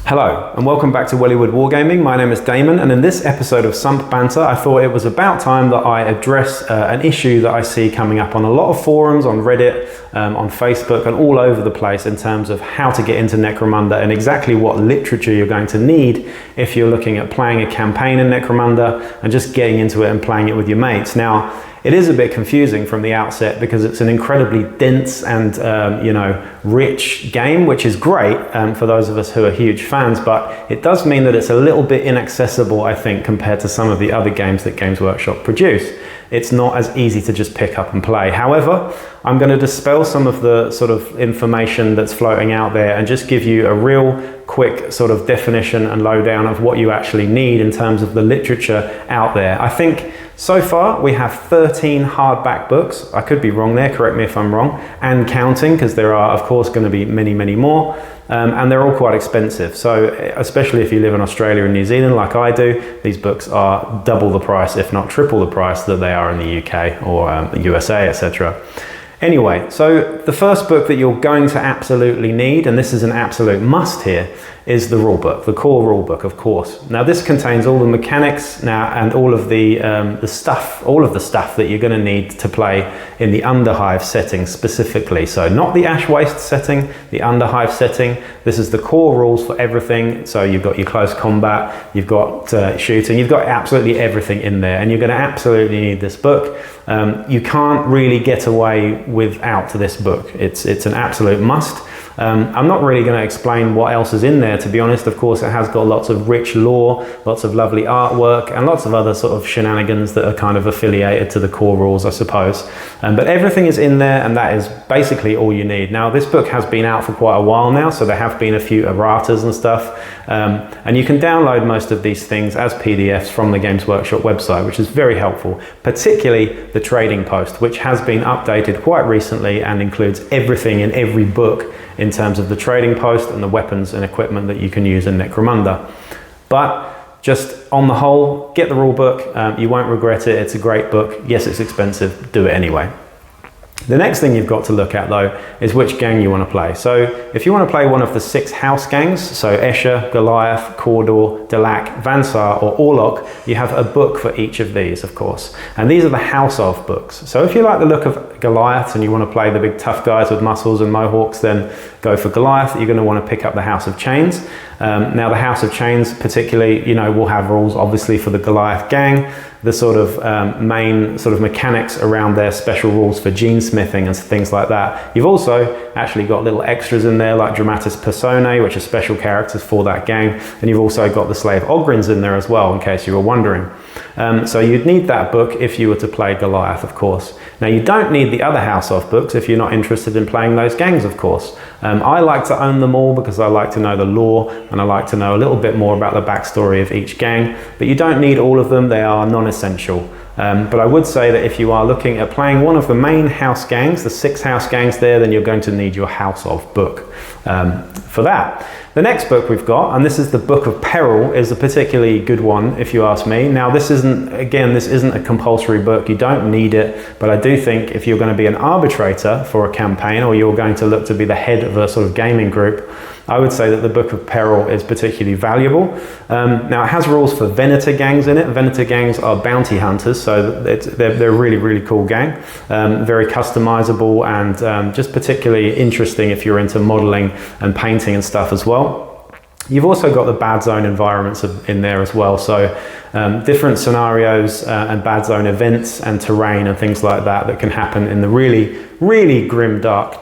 Hello and welcome back to Wellywood Wargaming. My name is Damon, and in this episode of Sump Banter I thought it was about time that I address an issue that I see coming up on a lot of forums, on Reddit, on Facebook and all over the place in terms of how to get into Necromunda and exactly what literature you're going to need if you're looking at playing a campaign in Necromunda and just getting into it and playing it with your mates. Now, it is a bit confusing from the outset because it's an incredibly dense and rich game, which is great for those of us who are huge fans, but it does mean that it's a little bit inaccessible, I think, compared to some of the other games that Games Workshop produce. It's not as easy to just pick up and play. However, I'm going to dispel some of the sort of information that's floating out there and just give you a real quick sort of definition and lowdown of what you actually need in terms of the literature out there. I think so far we have 13 hardback books. I could be wrong there, correct me if I'm wrong, and counting, because there are of course going to be many more, and they're all quite expensive. So especially if you live in Australia and New Zealand like I do, these books are double the price, if not triple the price that they are in the UK or the USA, etc. Anyway, so the first book that you're going to absolutely need, and this is an absolute must here, is the rulebook, the core rulebook, of course. Now this contains all the mechanics now and all of the stuff that you're going to need to play in the Underhive setting specifically. So not the Ash Waste setting, the Underhive setting. This is the core rules for everything. So you've got your close combat, you've got shooting, you've got absolutely everything in there, and you're going to absolutely need this book. You can't really get away without this book. It's an absolute must. I'm not really going to explain what else is in there, to be honest. Of course, it has got lots of rich lore, lots of lovely artwork, and lots of other sort of shenanigans that are kind of affiliated to the core rules, I suppose. But everything is in there, and that is basically all you need. Now, this book has been out for quite a while now, so there have been a few erratas and stuff. And you can download most of these things as PDFs from the Games Workshop website, which is very helpful, particularly the trading post, which has been updated quite recently and includes everything in every book in terms of the trading post and the weapons and equipment that you can use in Necromunda. But just on the whole, get the rule book. You won't regret it. It's a great book. Yes, it's expensive. Do it anyway. The next thing you've got to look at, though, is which gang you want to play. So if you want to play one of the 6 house gangs, so Escher, Goliath, Cawdor, Delac, Vansar or Orlok, you have a book for each of these, of course. And these are the House of books. So if you like the look of Goliath and you want to play the big tough guys with muscles and mohawks, then go for Goliath. You're going to want to pick up the House of Chains. Now the House of Chains particularly, will have rules obviously for the Goliath gang. The sort of main sort of mechanics around their special rules for gene smithing and things like that. You've also actually got little extras in there like Dramatis Personae, which are special characters for that gang. And you've also got the Slave Ogryns in there as well, in case you were wondering. So you'd need that book if you were to play Goliath, of course. Now you don't need the other House of books if you're not interested in playing those gangs, of course. I like to own them all because I like to know the lore and I like to know a little bit more about the backstory of each gang, but you don't need all of them. They are non-essential. But I would say that if you are looking at playing one of the main house gangs, the 6 house gangs there, then you're going to need your House of book for that. The next book we've got, and this is the Book of Peril, is a particularly good one if you ask me. Now this isn't a compulsory book, you don't need it, but I do think if you're going to be an arbitrator for a campaign or you're going to look to be the head of a sort of gaming group, I would say that the Book of Peril is particularly valuable. Now it has rules for Venator gangs in it. Venator gangs are bounty hunters, so they're a really cool gang. Very customizable and just particularly interesting if you're into modeling and painting and stuff as well. You've also got the bad zone environments in there as well, so different scenarios and bad zone events and terrain and things like that can happen in the really grim, dark,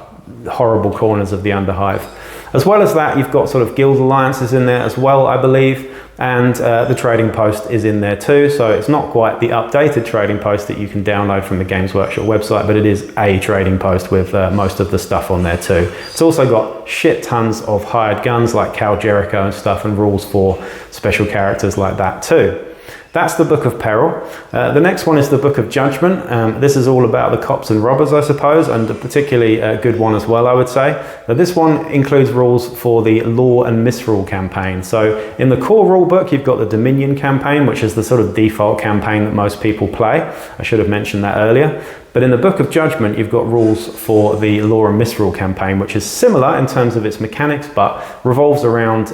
horrible corners of the Underhive. As well as that, you've got sort of guild alliances in there as well, I believe, and the trading post is in there too. So it's not quite the updated trading post that you can download from the Games Workshop website, but it is a trading post with most of the stuff on there too. It's also got shit tons of hired guns like Cal Jericho and stuff, and rules for special characters like that too. That's the Book of Peril. The next one is the Book of Judgment. This is all about the cops and robbers, I suppose, and a particularly good one as well, I would say. But this one includes rules for the Law and Misrule campaign. So in the core rulebook, you've got the Dominion campaign, which is the sort of default campaign that most people play. I should have mentioned that earlier. But in the Book of Judgment, you've got rules for the Law and Misrule campaign, which is similar in terms of its mechanics, but revolves around,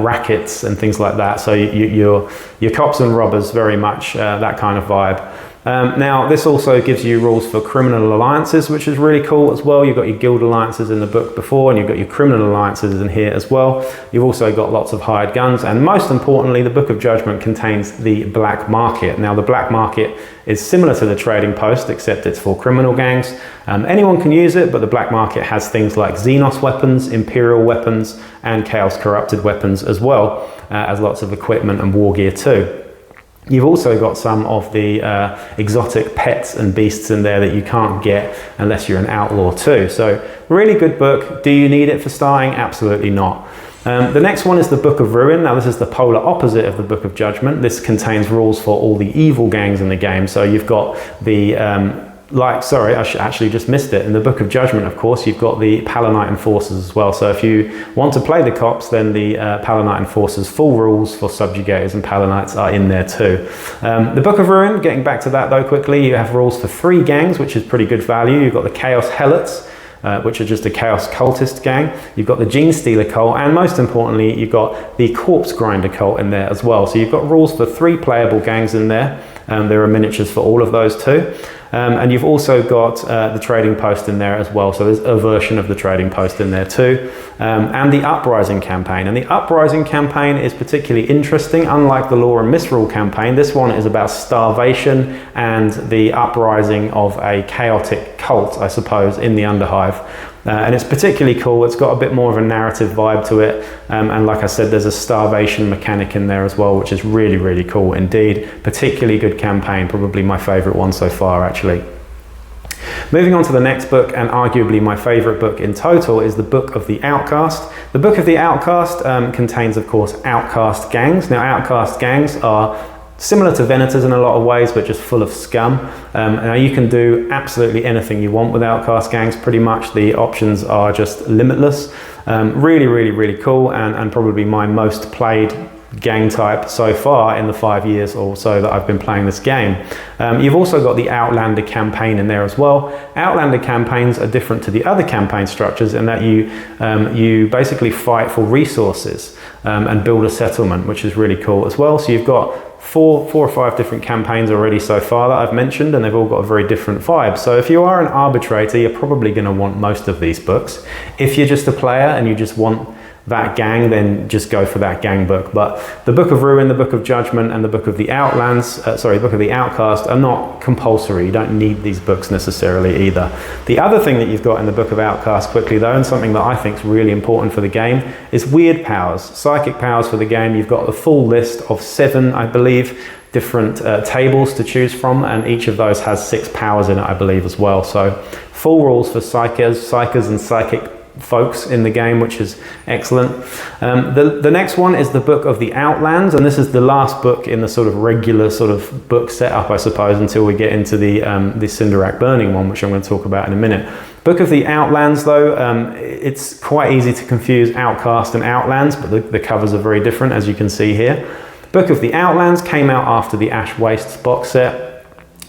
rackets and things like that. So your cops and robbers, very much that kind of vibe. Now, this also gives you rules for criminal alliances, which is really cool as well. You've got your guild alliances in the book before, and you've got your criminal alliances in here as well. You've also got lots of hired guns, and most importantly, the Book of Judgment contains the black market. Now, the black market is similar to the trading post, except it's for criminal gangs. Anyone can use it, but the black market has things like Xenos weapons, Imperial weapons, and Chaos Corrupted weapons as well, as lots of equipment and war gear too. You've also got some of the exotic pets and beasts in there that you can't get unless you're an outlaw too. So really good book. Do you need it for starting? Absolutely not. The next one is the Book of Ruin. Now this is the polar opposite of the Book of Judgment. This contains rules for all the evil gangs in the game. So you've got the I actually just missed it. In the Book of Judgment, of course, you've got the Palanite Enforcers as well. So if you want to play the cops, then the Palanite Enforcers full rules for subjugators and Palanites are in there too. The Book of Ruin, getting back to that though quickly, you have rules for 3 gangs, which is pretty good value. You've got the Chaos Helots, which are just a Chaos Cultist gang. You've got the Gene Stealer cult, and most importantly, you've got the Corpse Grinder cult in there as well. So you've got rules for 3 playable gangs in there. There are miniatures for all of those too. And you've also got the trading post in there as well. So there's a version of the trading post in there too. And the Uprising campaign. And the Uprising campaign is particularly interesting. Unlike the Law and Misrule campaign, this one is about starvation and the uprising of a chaotic cult, I suppose, in the Underhive. And it's particularly cool. It's got a bit more of a narrative vibe to it. And like I said, there's a starvation mechanic in there as well, which is really, really cool indeed. Particularly good campaign, probably my favorite one so far, actually. Moving on to the next book, and arguably my favorite book in total, is the Book of the Outcast. The Book of the Outcast contains, of course, Outcast gangs. Now, Outcast gangs are similar to Venators in a lot of ways, but just full of scum. Now you can do absolutely anything you want with Outcast gangs, pretty much. The options are just limitless. Really, really, really cool, and probably my most played gang type so far in the 5 years or so that I've been playing this game. You've also got the Outlander campaign in there as well. Outlander campaigns are different to the other campaign structures in that you basically fight for resources and build a settlement, which is really cool as well. So you've got four or five different campaigns already so far that I've mentioned, and they've all got a very different vibe. So if you are an arbitrator, you're probably going to want most of these books. If you're just a player and you just want that gang, then just go for that gang book. But the Book of Ruin, the Book of Judgment, and the Book of the Book of the Outcast are not compulsory. You don't need these books necessarily either. The other thing that you've got in the Book of Outcast quickly though, and something that I think is really important for the game, is weird powers, psychic powers for the game. You've got a full list of 7, I believe, different tables to choose from, and each of those has 6 powers in it, I believe, as well. So full rules for psychers and psychic folks in the game, which is excellent. The next one is the Book of the Outlands, and this is the last book in the sort of regular sort of book setup, I suppose, until we get into the Cinderak Burning one, which I'm going to talk about in a minute. Book of the Outlands, though, it's quite easy to confuse Outcast and Outlands, but the covers are very different, as you can see here. Book of the Outlands came out after the Ash Wastes box set.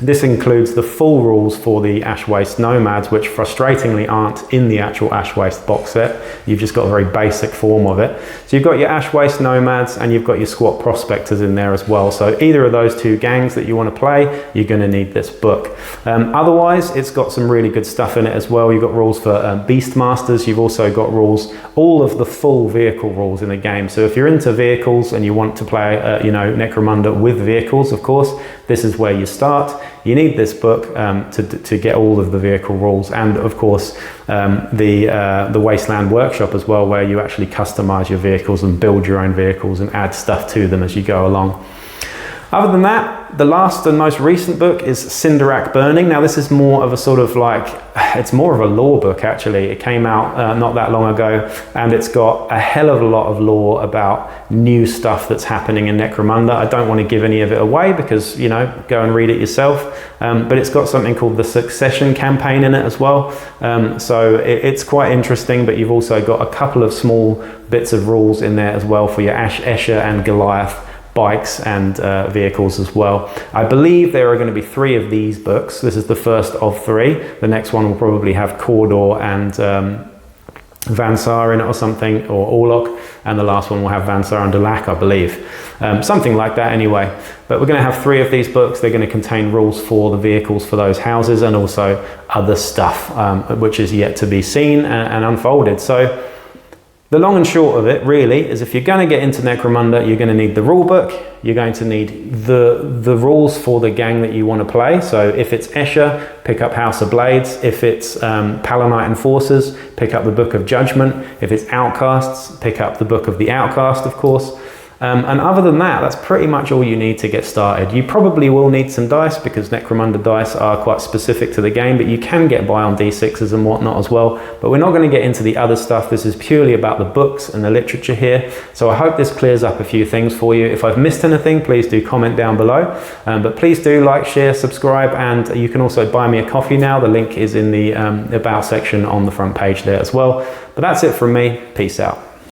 This includes the full rules for the Ash Waste Nomads, which frustratingly aren't in the actual Ash Waste box set. You've just got a very basic form of it. So you've got your Ash Waste Nomads and you've got your Squat Prospectors in there as well. So either of those 2 gangs that you want to play, you're going to need this book. Otherwise, it's got some really good stuff in it as well. You've got rules for Beastmasters. You've also got rules, all of the full vehicle rules in the game. So if you're into vehicles and you want to play, Necromunda with vehicles, of course, this is where you start. You need this book to get all of the vehicle rules, and of course the Wasteland Workshop as well, where you actually customize your vehicles and build your own vehicles and add stuff to them as you go along. Other than that, the last and most recent book is Cinderak Burning. Now this is more of a sort of like, it's more of a lore book actually. It came out not that long ago, and it's got a hell of a lot of lore about new stuff that's happening in Necromunda. I don't want to give any of it away because, you know, go and read it yourself. But it's got something called the Succession campaign in it as well. So it's quite interesting, but you've also got a couple of small bits of rules in there as well for your Escher and Goliath bikes and vehicles as well. I believe there are going to be 3 of these books. This is the first of 3. The next one will probably have Cawdor and Vansar in it or something, or Orlok, and the last one will have Vansar and Delac, I believe. Something like that anyway. But we're going to have 3 of these books. They're going to contain rules for the vehicles for those houses and also other stuff which is yet to be seen and unfolded. So the long and short of it really is, if you're going to get into Necromunda, you're going to need the rule book, you're going to need the rules for the gang that you want to play. So if it's Escher, pick up House of Blades. If it's Palanite Enforcers, pick up the Book of Judgment. If it's Outcasts, pick up the Book of the Outcast, of course. And other than that, that's pretty much all you need to get started. You probably will need some dice because Necromunda dice are quite specific to the game, but you can get by on D6s and whatnot as well. But we're not going to get into the other stuff. This is purely about the books and the literature here. So I hope this clears up a few things for you. If I've missed anything, please do comment down below. But please do like, share, subscribe, and you can also buy me a coffee now. The link is in the About section on the front page there as well. But that's it from me. Peace out.